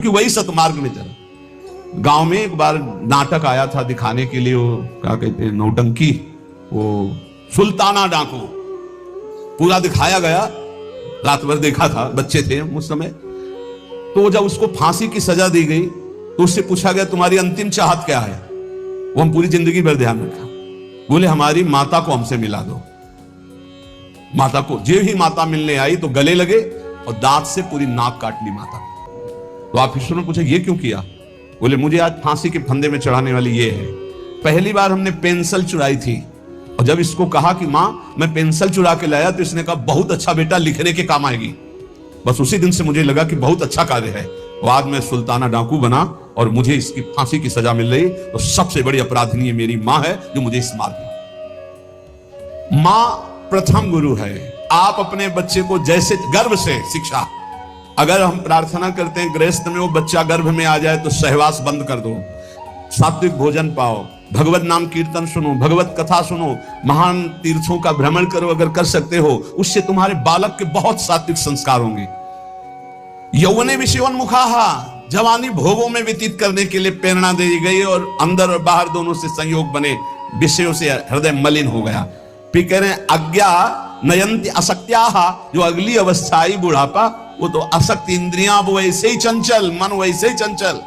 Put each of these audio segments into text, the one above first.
कि वही सतमार्ग में चला। गांव में एक बार नाटक आया था दिखाने के लिए, वो क्या कहते हैं, नौटंकी, वो सुल्ताना डाकू पूरा दिखाया गया। रात भर देखा था, बच्चे थे उस समय। तो जब उसको फांसी की सजा दी गई तो उससे पूछा गया तुम्हारी अंतिम चाहत क्या है। वो हम पूरी जिंदगी भर ध्यान रखा। बोले हमारी माता को हमसे मिला दो। माता को, जे ही माता मिलने आई तो गले लगे और दांत से पूरी नाक काट ली माता। तो आप ईश्वर ने पूछा ये क्यों किया। बोले मुझे आज फांसी के फंदे में चढ़ाने वाली ये है। पहली बार हमने पेंसिल चुराई थी और जब इसको कहा कि मां मैं पेंसिल चुरा के लाया तो इसने कहा बहुत अच्छा बेटा, लिखने के काम आएगी। बस उसी दिन से मुझे लगा कि बहुत अच्छा कार्य है। बाद में सुल्ताना डाकू बना और मुझे इसकी फांसी की सजा मिल रही। तो सबसे बड़ी अपराधिनी मेरी मां है जो मुझे इस मार्ग में। मां प्रथम गुरु है। आप अपने बच्चे को जैसे गर्भ से शिक्षा, अगर हम प्रार्थना करते हैं गृहस्थ में वो बच्चा गर्भ में आ जाए तो सहवास बंद कर दो, सात्विक भोजन पाओ, भगवत नाम कीर्तन सुनो, भगवत कथा सुनो, महान तीर्थों का भ्रमण करो अगर कर सकते हो। उससे तुम्हारे बालक के बहुत सात्विक संस्कार होंगे। यौवने विषयोन्मुखाहा, जवानी भोगों में व्यतीत करने के लिए प्रेरणा दी गई और अंदर और बाहर दोनों से संयोग बने, विषयों से हृदय मलिन हो गया। फिर कह रहे हैं अज्ञा नयंति असक्त्याहा, जो अगली अवस्था आई बुढ़ापा, वो तो असक्त, इंद्रियां वो वैसे ही चंचल, मन वैसे ही चंचल,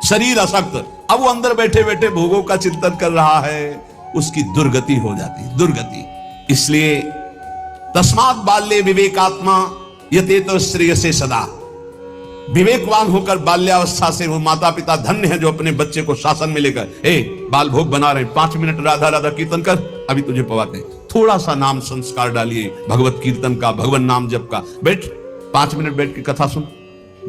शरीर असक्त। अब वो अंदर बैठे बैठे भोगों का चिंतन कर रहा है, उसकी दुर्गति हो जाती, दुर्गति। इसलिए तस्मात् बाल्ये विवेकात्मा यतेत श्रेयसे सदा। विवेकवान होकर बाल्यावस्था से वो माता पिता धन्य है जो अपने बच्चे को शासन में लेकर, ए बाल भोग बना रहे, 5 मिनट राधा राधा कीर्तन कर, अभी तुझे पवाते, थोड़ा सा नाम संस्कार डालिए भगवत कीर्तन का, भगवान नाम जप का, बैठ 5 मिनट बैठ के कथा सुन,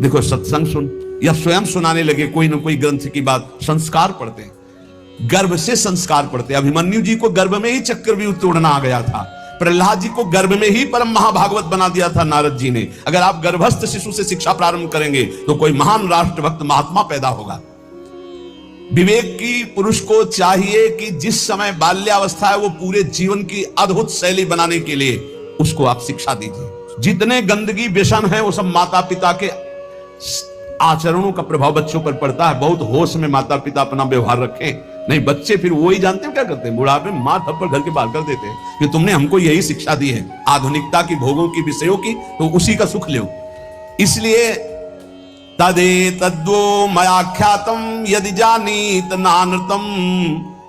देखो सत्संग सुन, या स्वयं सुनाने लगे कोई ना कोई ग्रंथ की बात। संस्कार पढ़ते हैं, गर्भ से संस्कार पढ़ते। अभिमन्यु जी को गर्भ में ही चक्रव्यूह तोड़ना आ गया था। प्रहलाद जी को गर्भ में ही परम महाभागवत बना दिया था नारद जी ने। अगर आप गर्भस्थ शिशु से शिक्षा प्रारंभ करेंगे तो कोई महान राष्ट्रभक्त महात्मा पैदा होगा। विवेक की पुरुष को चाहिए कि जिस समय बाल्यावस्था है वो पूरे जीवन की अद्भुत शैली बनाने के लिए उसको आप शिक्षा दीजिए। जितने गंदगी व्यसन है वो सब माता पिता के आचरणों का प्रभाव बच्चों पर पड़ता है। बहुत होश में माता पिता अपना व्यवहार रखें, नहीं बच्चे फिर वो ही जानते हैं क्या करते हैं, बुढ़ापे में मार थप्पड़ घर के बाहर कर देते हैं कि तुमने हमको यही शिक्षा दी है आधुनिकता की, भोगों की, विषयों की, तो उसी का सुख लो। इसलिए तदे तद्वो मयाख्यातम यदि जानीत नानृतम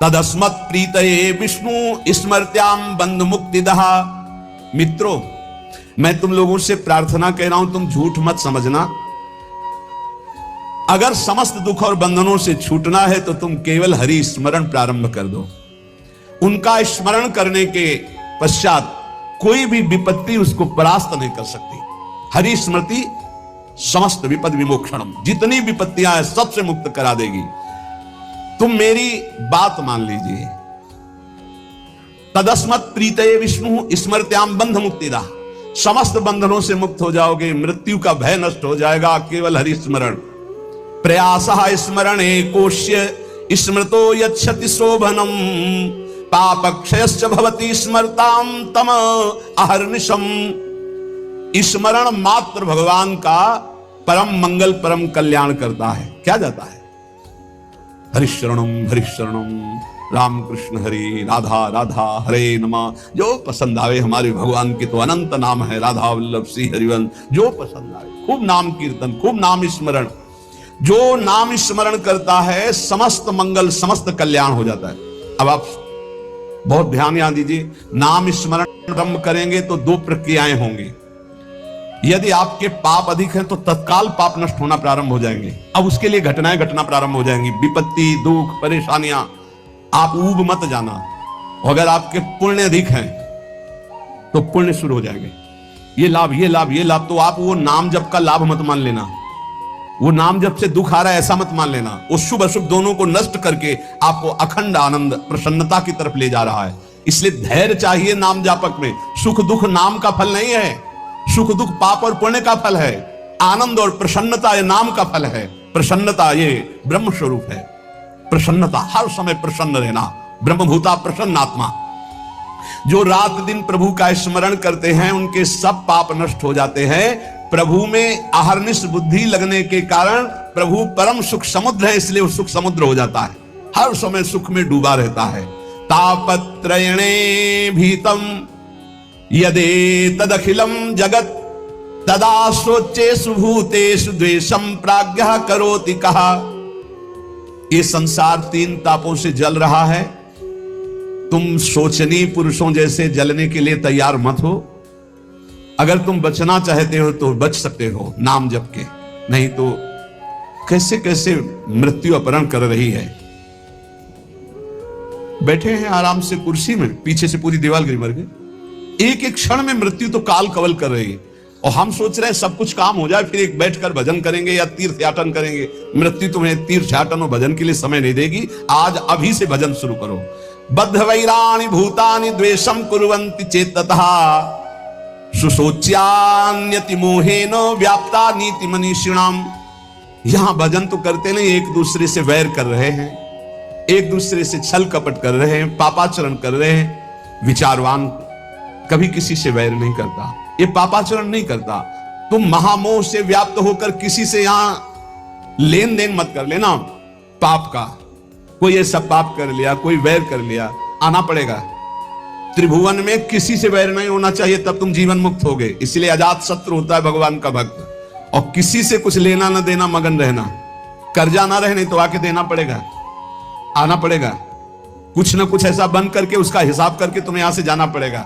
तदस्मत् प्रीतये विष्णु स्मृत्याम बंध मुक्तिदः। मित्रों, मैं तुम लोगों से प्रार्थना कह रहा हूं, तुम झूठ मत समझना। अगर समस्त दुख और बंधनों से छूटना है तो तुम केवल हरि स्मरण प्रारंभ कर दो। उनका स्मरण करने के पश्चात कोई भी विपत्ति उसको परास्त नहीं कर सकती। हरि स्मृति समस्त विपद विमोक्षणम, जितनी विपत्तियां हैं सबसे मुक्त करा देगी। तुम मेरी बात मान लीजिए। तदस्मत् प्रीतये विष्णु स्मृत्याम बंध मुक्तिदा, समस्त बंधनों से मुक्त हो जाओगे, मृत्यु का भय नष्ट हो जाएगा केवल हरि स्मरण। प्रयासः स्मरणे कोश्य स्मृतो यच्छति शोभनम पापक्षयश्च भवति स्मरताम तम अहर्निशम। स्मरण मात्र भगवान का परम मंगल, परम कल्याण करता है। क्या जाता है, हरिशरणम हरिशरणम, राम कृष्ण हरि, राधा राधा हरे नमः। जो पसंद आवे, हमारे भगवान के तो अनंत नाम है, राधा वल्लभ श्री हरिवंश, जो पसंद आवे। खूब नाम कीर्तन, खूब नाम स्मरण। जो नाम स्मरण करता है समस्त मंगल, समस्त कल्याण हो जाता है। अब आप बहुत ध्यान यहां दीजिए, नाम स्मरण आरंभ करेंगे तो 2 प्रक्रियाएं होंगी। यदि आपके पाप अधिक हैं तो तत्काल पाप नष्ट होना प्रारंभ हो जाएंगे। अब उसके लिए घटनाएं घटना प्रारंभ हो जाएंगी, विपत्ति, दुख, परेशानियां। आप ऊब मत जाना। अगर आपके पुण्य अधिक हैं तो पुण्य शुरू हो जाएंगे। ये लाभ, ये लाभ, ये लाभ। तो आप वो नाम जप का लाभ मत मान लेना। वो नाम जप से दुख आ रहा है ऐसा मत मान लेना। वो शुभ अशुभ दोनों को नष्ट करके आपको अखंड आनंद, प्रसन्नता की तरफ ले जा रहा है। इसलिए धैर्य चाहिए नाम जापक में। सुख दुख नाम का फल नहीं है, सुख दुख पाप और पुण्य का फल है। आनंद और प्रसन्नता ये नाम का फल है। प्रसन्नता ये ब्रह्म स्वरूप है। प्रसन्नता, हर समय प्रसन्न रहना, ब्रह्मभूता प्रसन्न आत्मा। जो रात दिन प्रभु का स्मरण करते हैं उनके सब पाप नष्ट हो जाते हैं। प्रभु में अहर्निश बुद्धि लगने के कारण प्रभु परम सुख समुद्र है, इसलिए वो सुख समुद्र हो जाता है, हर समय सुख में डूबा रहता है। तापत्रयणे भीतम यदे तदखिलम जगत तदा सोचेषु भूतेषु द्वेषम प्राज्ञः करोति कहा। ये संसार 3 तापों से जल रहा है, तुम शोचनीय पुरुषों जैसे जलने के लिए तैयार मत हो। अगर तुम बचना चाहते हो तो बच सकते हो नाम जप के, नहीं तो कैसे कैसे मृत्यु अपहरण कर रही है। बैठे हैं आराम से कुर्सी में, पीछे से पूरी दीवार गिरी मर गई। एक एक क्षण में मृत्यु तो काल कवल कर रही है, और हम सोच रहे हैं सब कुछ काम हो जाए फिर एक बैठकर भजन करेंगे या तीर्थयाटन करेंगे। मृत्यु तुम्हें तीर्थयाटन और भजन के लिए समय नहीं देगी। आज अभी से भजन शुरू करो। बद्ध वैराणि भूतानि द्वेषम कुर्वन्ति चेततः सुशोच्यान्यति मोहेन व्याप्ता नीति मनीषिणाम। यहां भजन तो करते नहीं, एक दूसरे से वैर कर रहे हैं, एक दूसरे से छल कपट कर रहे हैं, पापाचरण कर रहे हैं। विचारवान कभी किसी से वैर नहीं करता, ये पापाचरण नहीं करता। तुम महामोह से व्याप्त होकर किसी से यहां लेन देन मत कर लेना पाप का। कोई ऐसा पाप कर लिया, कोई वैर कर लिया, आना पड़ेगा। त्रिभुवन में किसी से वैर नहीं होना चाहिए, तब तुम जीवन मुक्त होगे। इसलिए अजात शत्रु होता है भगवान का भक्त। और किसी से कुछ लेना ना देना, मगन रहना। कर्जा ना रहे नहीं तो आके देना पड़ेगा, आना पड़ेगा। कुछ ना कुछ ऐसा बंद करके उसका हिसाब करके तुम्हें यहां से जाना पड़ेगा।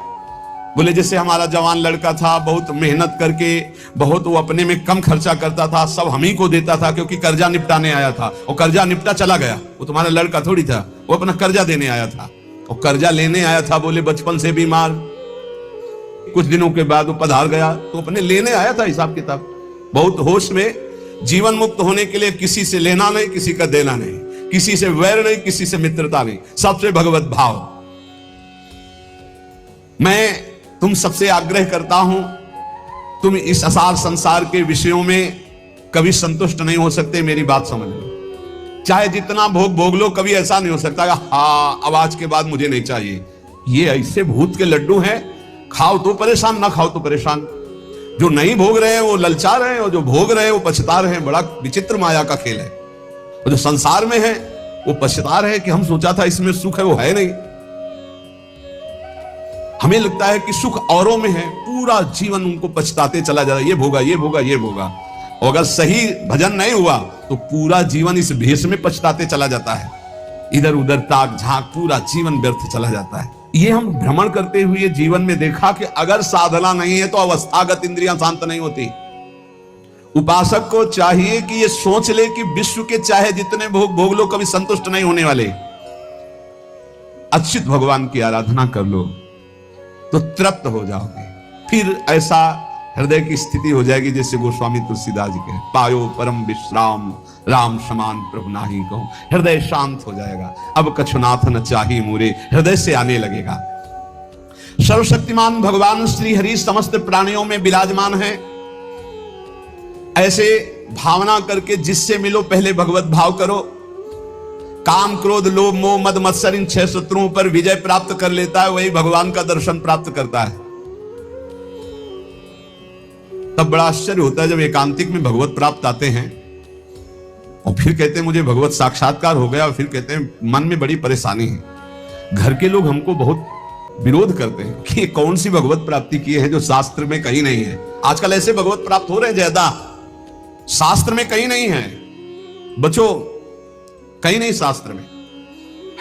बोले जैसे हमारा जवान लड़का था, बहुत मेहनत करके, बहुत वो अपने में कम खर्चा करता था, सब हम ही को देता था क्योंकि कर्जा निपटाने आया था, और कर्जा निपटा चला गया। वो तुम्हारा लड़का थोड़ी था, वो अपना कर्जा देने आया था और कर्जा लेने आया था। बोले बचपन से बीमार, कुछ दिनों के बाद वो पधार गया, तो अपने लेने आया था हिसाब किताब। बहुत होश में जीवन मुक्त होने के लिए किसी से लेना नहीं, किसी का देना नहीं, किसी से वैर नहीं, किसी से मित्रता नहीं, सबसे भगवत भाव। मैं तुम सबसे आग्रह करता हूं, तुम इस असार संसार के विषयों में कभी संतुष्ट नहीं हो सकते, मेरी बात समझ लो। चाहे जितना भोग भोग लो, कभी ऐसा नहीं हो सकता हाँ अब आज के बाद मुझे नहीं चाहिए। ये ऐसे भूत के लड्डू हैं, खाओ तो परेशान, ना खाओ तो परेशान। जो नहीं भोग रहे हैं वो ललचा रहे हैं, और जो भोग रहे हैं वो पछता रहे हैं। बड़ा विचित्र माया का खेल है। और जो संसार में है वो पछता रहे कि हम सोचा था इसमें सुख है, वो है नहीं। हमें लगता है कि सुख औरों में है, पूरा जीवन उनको पछताते चला जा रहा है, ये भोगा ये भोगा ये भोगा। और अगर सही भजन नहीं हुआ तो पूरा जीवन इस भेष में पछताते चला जाता है, इधर उधर ताक झांक, पूरा जीवन व्यर्थ चला जाता है। ये हम भ्रमण करते हुए जीवन में देखा कि अगर साधना नहीं है तो अवस्थागत इंद्रियां शांत नहीं होती। उपासक को चाहिए कि ये सोच ले कि विश्व के चाहे जितने भोग भोग लो, कभी संतुष्ट नहीं होने वाले। अच्युत भगवान की आराधना कर लो तो तृप्त हो जाओगे। फिर ऐसा हृदय की स्थिति हो जाएगी जैसे गोस्वामी तुलसीदास जी के, पायो परम विश्राम राम समान प्रभु नाही कहूं। हृदय शांत हो जाएगा, अब कछुनाथ न चाहिए मोरे, हृदय से आने लगेगा। सर्वशक्तिमान भगवान श्री हरि समस्त प्राणियों में विराजमान है। ऐसे भावना करके जिससे मिलो पहले भगवत भाव करो। काम क्रोध लोभ मोह मद मत्सर इन 6 शत्रुओं पर विजय प्राप्त कर लेता है, वही भगवान का दर्शन प्राप्त करता है। तब बड़ा आश्चर्य होता है जब एकांतिक में भगवत प्राप्त आते हैं और फिर कहते हैं मुझे भगवत साक्षात्कार हो गया, और फिर कहते हैं मन में बड़ी परेशानी है। घर के लोग हमको बहुत विरोध करते हैं कि कौन सी भगवत प्राप्ति की है जो शास्त्र में कहीं नहीं है। आजकल ऐसे भगवत प्राप्त हो रहे हैं ज्यादा, शास्त्र में कहीं नहीं है। बच्चों कहीं नहीं शास्त्र में,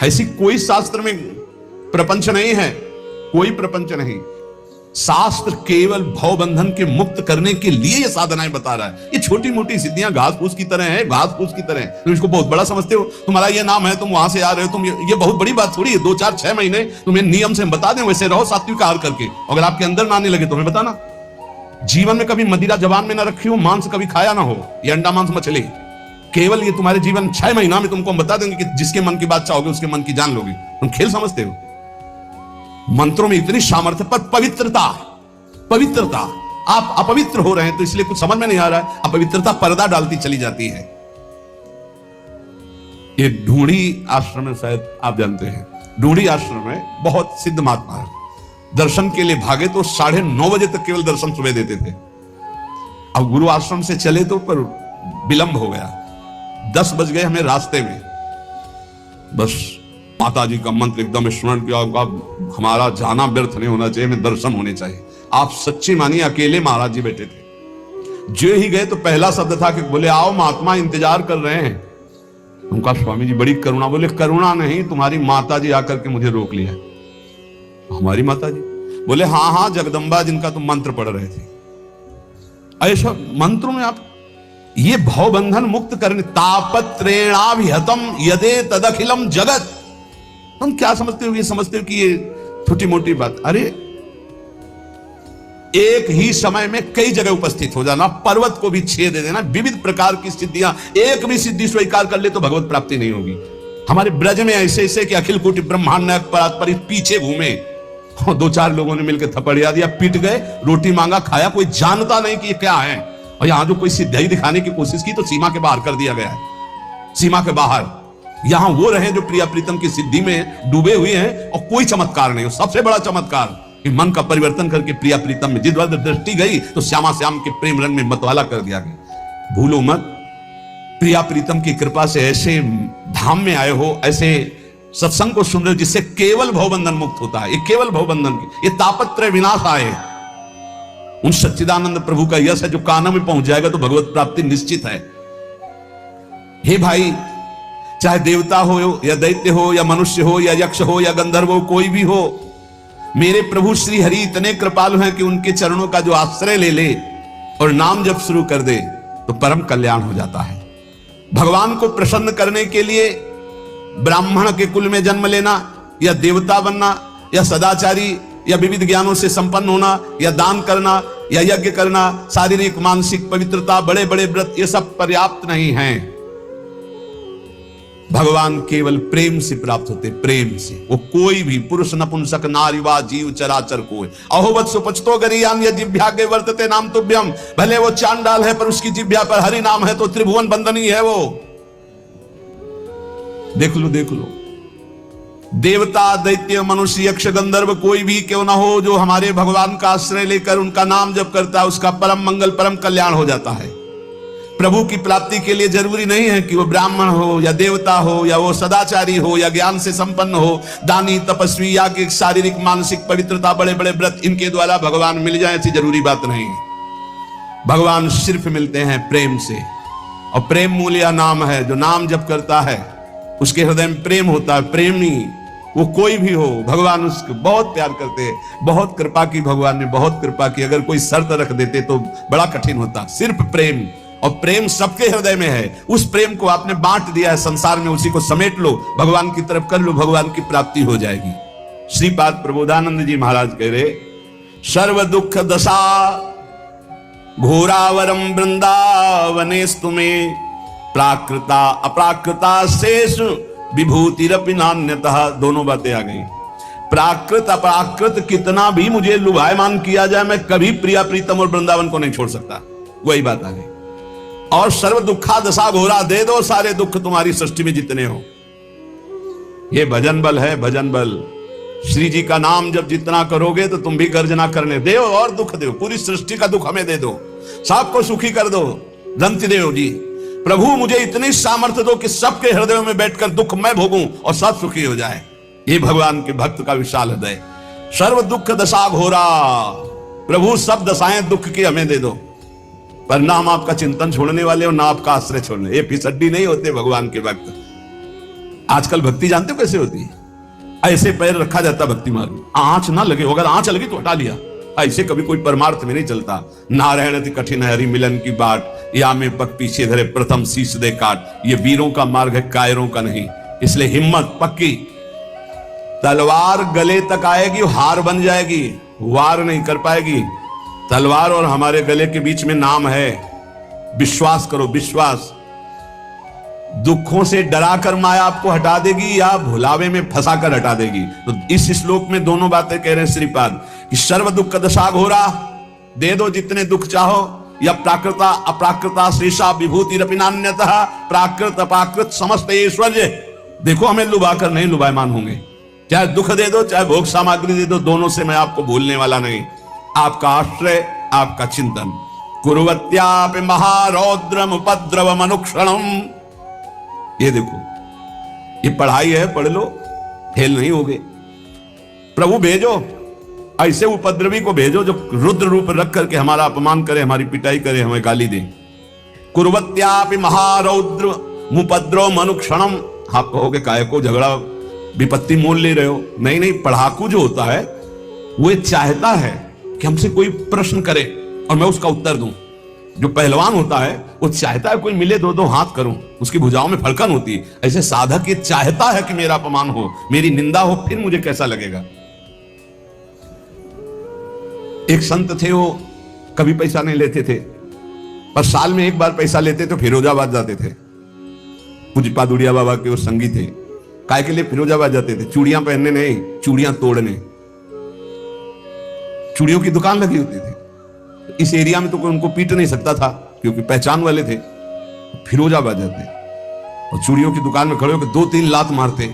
ऐसी कोई शास्त्र में प्रपंच नहीं है, कोई प्रपंच नहीं। शास्त्र केवल भव बंधन के मुक्त करने के लिए ये साधनाएं बता रहा है। ये छोटी मोटी सिद्धियां घास फूस की तरह है, घास फूस की तरह है। तुम इसको बहुत बड़ा समझते हो, तुम्हारा ये नाम है, तुम वहां से आ रहे हो, तुम ये बहुत बड़ी बात थोड़ी है। 2 4 6 महीने तुम्हें नियम से हम बता दें, वैसे रहो सात्विक आहार करके। अगर आपके अंदर ना आने लगे तो हमें बताना। जीवन में कभी मदिरा जबान में ना रखी हो, मांस कभी खाया ना हो, ये अंडा मांस मछली, केवल ये तुम्हारे जीवन 6 महीना में तुमको हम बता देंगे कि जिसके मन की बात चाहोगे उसके मन की जान लोगे। तुम खेल समझते हो? मंत्रों में इतनी सामर्थ्य, पर पवित्रता, पवित्रता, आप अपवित्र हो रहे हैं तो इसलिए कुछ समझ में नहीं आ रहा है। अपवित्रता पर्दा डालती चली जाती है। ये ढूंढी आश्रम में, शायद आप जानते हैं, ढूंढी आश्रम में बहुत सिद्ध महात्मा है। दर्शन के लिए भागे तो 9:30 बजे तक केवल दर्शन सुबह देते थे। अब गुरु आश्रम से चले तो पर विलंब हो गया, 10 बज गए हमें रास्ते में। बस माता जी का मंत्र एकदम स्मरण किया, अब हमारा जाना व्यर्थ नहीं होना चाहिए, हमें दर्शन होने चाहिए। आप सच्ची मानिए, अकेले महाराज जी बैठे थे। जो ही गए तो पहला शब्द था कि बोले आओ महात्मा इंतजार कर रहे हैं। उनका स्वामी जी बड़ी करुणा, बोले करुणा नहीं, तुम्हारी माता जी आकर के मुझे रोक लिया। हमारी माता जी? बोले हाँ हाँ, जगदम्बा जिनका तुम मंत्र पढ़ रहे थे। ऐसा मंत्रों में आप ये भवबंधन मुक्त करने, तापत्रेणाभिहतम यदे तदखिलम जगत। तुम क्या समझते हो? ये समझते हो कि ये छोटी मोटी बात? अरे एक ही समय में कई जगह उपस्थित हो जाना, पर्वत को भी छेद दे देना, विविध प्रकार की सिद्धियां, एक भी सिद्धि स्वीकार कर ले तो भगवत प्राप्ति नहीं होगी। हमारे ब्रज में ऐसे ऐसे कि अखिल कोटि ब्रह्मांड पर पीछे घूमे, 2-4 लोगों ने मिलकर थपड़िया दिया, पीट गए, रोटी मांगा, खाया, कोई जानता नहीं कि ये क्या है। और यहां जो कोई सिद्धाई दिखाने की कोशिश की तो सीमा के बाहर कर दिया गया है, सीमा के बाहर। यहां वो रहे जो प्रिया प्रीतम की सिद्धि में डूबे हुए हैं और कोई चमत्कार नहीं हो। सबसे बड़ा चमत्कार कि मन का परिवर्तन करके प्रिया प्रीतम में जिस दृष्टि गई तो श्यामा श्याम के प्रेम रंग में मतवाला कर दिया गया। भूलो मत, प्रिया प्रीतम की कृपा से ऐसे धाम में आए हो, ऐसे सत्संग को सुन रहे हो जिससे केवल भवबंधन मुक्त होता है। ये केवल भवबंधन की, ये तापत्रय विनाश आए, उन सच्चिदानंद प्रभु का यश है जो कानों में पहुंच जाएगा तो भगवत प्राप्ति निश्चित है। हे भाई, चाहे देवता हो या दैत्य हो या मनुष्य हो या यक्ष हो या गंधर्व हो, कोई भी हो, मेरे प्रभु श्री हरि इतने कृपालु हैं कि उनके चरणों का जो आश्रय ले ले और नाम जब शुरू कर दे तो परम कल्याण हो जाता है। भगवान को प्रसन्न करने के लिए ब्राह्मण के कुल में जन्म लेना या देवता बनना या सदाचारी या विविध ज्ञानों से संपन्न होना या दान करना या यज्ञ करना, शारीरिक मानसिक पवित्रता, बड़े बड़े व्रत, ये सब पर्याप्त नहीं है। भगवान केवल प्रेम से प्राप्त होते, प्रेम से। वो कोई भी पुरुष नपुंसक नारीवा जीव चराचर कोई अहोवत सुपचतो गरियान या जिभ्या के वर्तते नाम तुभ्यम। भले वो चांडाल है पर उसकी जिभ्या पर हरि नाम है तो त्रिभुवन बंदनी है वो। देख लो देख लो, देवता दैत्य मनुष्य यक्ष गंधर्व कोई भी क्यों ना हो, जो हमारे भगवान का आश्रय लेकर उनका नाम जप करता है उसका परम मंगल परम कल्याण हो जाता है। प्रभु की प्राप्ति के लिए जरूरी नहीं है कि वो ब्राह्मण हो या देवता हो या वो सदाचारी हो या ज्ञान से संपन्न हो, दानी तपस्वी या कि शारीरिक मानसिक पवित्रता, बड़े बड़े व्रत, इनके द्वारा भगवान मिल जाए ऐसी जरूरी बात नहीं है। भगवान सिर्फ मिलते हैं प्रेम से, और प्रेम मूल्य नाम है। जो नाम जप करता है उसके हृदय में प्रेम होता है। प्रेमी वो कोई भी हो, भगवान उसको बहुत प्यार करते हैं। बहुत कृपा की, भगवान ने बहुत कृपा की। अगर कोई शर्त रख देते तो बड़ा कठिन होता। सिर्फ प्रेम, और प्रेम सबके हृदय में है। उस प्रेम को आपने बांट दिया है संसार में, उसी को समेट लो, भगवान की तरफ कर लो, भगवान की प्राप्ति हो जाएगी। श्रीपाद प्रबोधानंद जी महाराज कह रहे, सर्व दुख दशा घोरावरम वृंदावनेस्तु में प्राकृता अप्राकृता शेष विभूतिरपि नान्यतः। दोनों बातें आ गई। प्राकृत अपराकृत कितना भी मुझे लुभायमान किया जाए, मैं कभी प्रिया प्रीतम और वृंदावन को नहीं छोड़ सकता। वही बात आ गई। और सर्व दुखा दशा घोरा, दे दो सारे दुख तुम्हारी सृष्टि में जितने हो। ये भजन बल है, भजन बल। श्री जी का नाम जब जितना करोगे तो तुम भी गर्जना करने दो और दुख दो, पूरी सृष्टि का दुख हमें दे दो, सबको सुखी कर दो। दंत देव जी, प्रभु मुझे इतनी सामर्थ्य दो कि सबके हृदयों में बैठकर दुख मैं भोगूं और सब सुखी हो जाए। ये भगवान के भक्त का विशाल हृदय। सर्व दुख दशा घोरा, प्रभु सब दशाएं दुख की हमें दे दो, पर ना हम आपका चिंतन छोड़ने वाले और ना आपका आश्रय छोड़ने। ये फिसड्डी नहीं होते भगवान के भक्त। आजकल भक्ति जानते हो कैसे होती है? ऐसे पैर रखा जाता भक्ति मार्ग में, आंच ना लगे, अगर आंच लगी तो हटा लिया। ऐसे कभी कोई परमार्थ में नहीं चलता। नारायण अति कठिन है हरि मिलन की बाट, या में पग पीछे धरे प्रथम शीश दे काट। ये वीरों का मार्ग है, कायरों का नहीं। इसलिए हिम्मत पक्की। तलवार गले तक आएगी, हार बन जाएगी, वार नहीं कर पाएगी। तलवार और हमारे गले के बीच में नाम है। विश्वास करो, विश्वास। दुखों से डराकर माया आपको हटा देगी या भुलावे में फंसाकर हटा देगी। तो इस श्लोक में दोनों बातें कह रहे हैं श्रीपाद कि सर्व दुख दशा घोरा, दे दो जितने दुख चाहो, या प्राकृता अप्राकृता शेषा विभूति रपिनान्यतः। प्राकृत अपाकृत समस्त ऐश्वर्य, देखो हमें लुभा कर नहीं लुभायमान होंगे। चाहे दुख दे दो चाहे भोग सामग्री दे दो, दोनों से मैं आपको भूलने वाला नहीं। आपका आश्रय, आपका चिंतन। कुर्वत्यापि महारौद्रम उपद्रवम अनुक्षणम। ये देखो, ये पढ़ाई है, पढ़ लो, फेल नहीं होगे। प्रभु भेजो, ऐसे उपद्रवी को भेजो जो रुद्र रूप रख करके हमारा अपमान करे, हमारी पिटाई करे, हमें गाली दे। कुर्वत्यापि महारौद्र मुपद्रव मनुक्षणम। आप कहोगे काय को झगड़ा विपत्ति मोल ले रहे हो? नहीं नहीं, पढ़ाकू जो होता है वो चाहता है कि हमसे कोई प्रश्न करे और मैं उसका उत्तर दूं। जो पहलवान होता है वो चाहता है कोई मिले, दो दो हाथ करूं, उसकी भुजाओं में फड़कन होती है। ऐसे साधक ये चाहता है कि मेरा अपमान हो, मेरी निंदा हो, फिर मुझे कैसा लगेगा। एक संत थे, वो कभी पैसा नहीं लेते थे, पर साल में एक बार पैसा लेते तो फिरोजाबाद जाते थे। पूज्य पादुड़िया बाबा के वो संगी थे। काय के लिए फिरोजाबाद जाते थे? चूड़ियां पहनने नहीं, चूड़ियां तोड़ने। चूड़ियों की दुकान लगी होती थी। इस एरिया में तो कोई उनको पीट नहीं सकता था क्योंकि पहचान वाले थे। फिरोजाबाद जाते और चूड़ियों की दुकान में खड़े होकर 2-3 लात मारते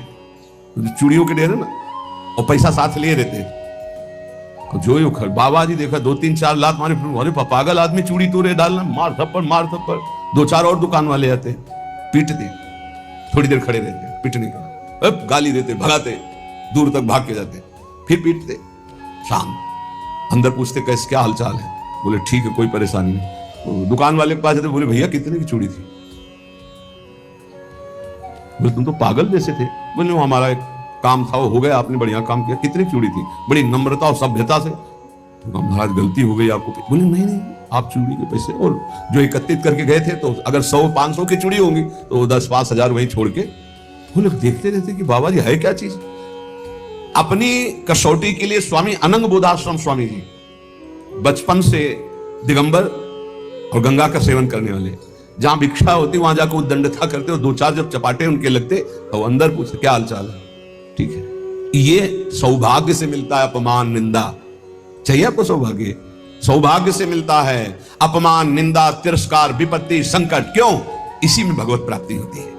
चूड़ियों के डेरे ना, और पैसा साथ लिए रहते। जो बाबा जी देखा 2-3-4 लात मारे, अरे पागल आदमी चूड़ी तोड़े डालना, मार थप्पड़। 2-4 और दुकान वाले आते, पीटते, थोड़ी देर खड़े रहते, पीटने के बाद गाली देते, भगाते, दूर तक भाग के जाते, फिर पीटते। शाम अंदर पूछते कैसे, क्या हालचाल है? बोले ठीक है, कोई परेशानी नहीं। दुकान वाले के पास जाते, बोले भैया कितने की चूड़ी थी? बोले तुम तो पागल जैसे थे। बोले वो हमारा एक काम था, वो हो गया, आपने बढ़िया काम किया। कितनी चूड़ी थी? बड़ी नम्रता और सभ्यता से। महाराज गलती हो गई आपको। बोले नहीं, आप चूड़ी के पैसे और जो एकत्रित करके गए थे, तो अगर 100-500 की चूड़ी होंगी तो 10-5 हजार वहीं छोड़ के। बोले देखते रहते कि बाबा जी है क्या चीज। अपनी कसौटी के लिए स्वामी अनंग बोधाश्रम स्वामी जी बचपन से दिगंबर और गंगा का सेवन करने वाले, जहां भिक्षा होती वहां जाकर उद्दंडता करते और 2-4 जब चपाटे उनके लगते तो अंदर पूछते क्या हालचाल है। ठीक है, ये सौभाग्य से मिलता है अपमान निंदा। चाहिए आपको सौभाग्य? सौभाग्य से मिलता है अपमान, निंदा, तिरस्कार, विपत्ति, संकट। क्यों? इसी में भगवत प्राप्ति होती है।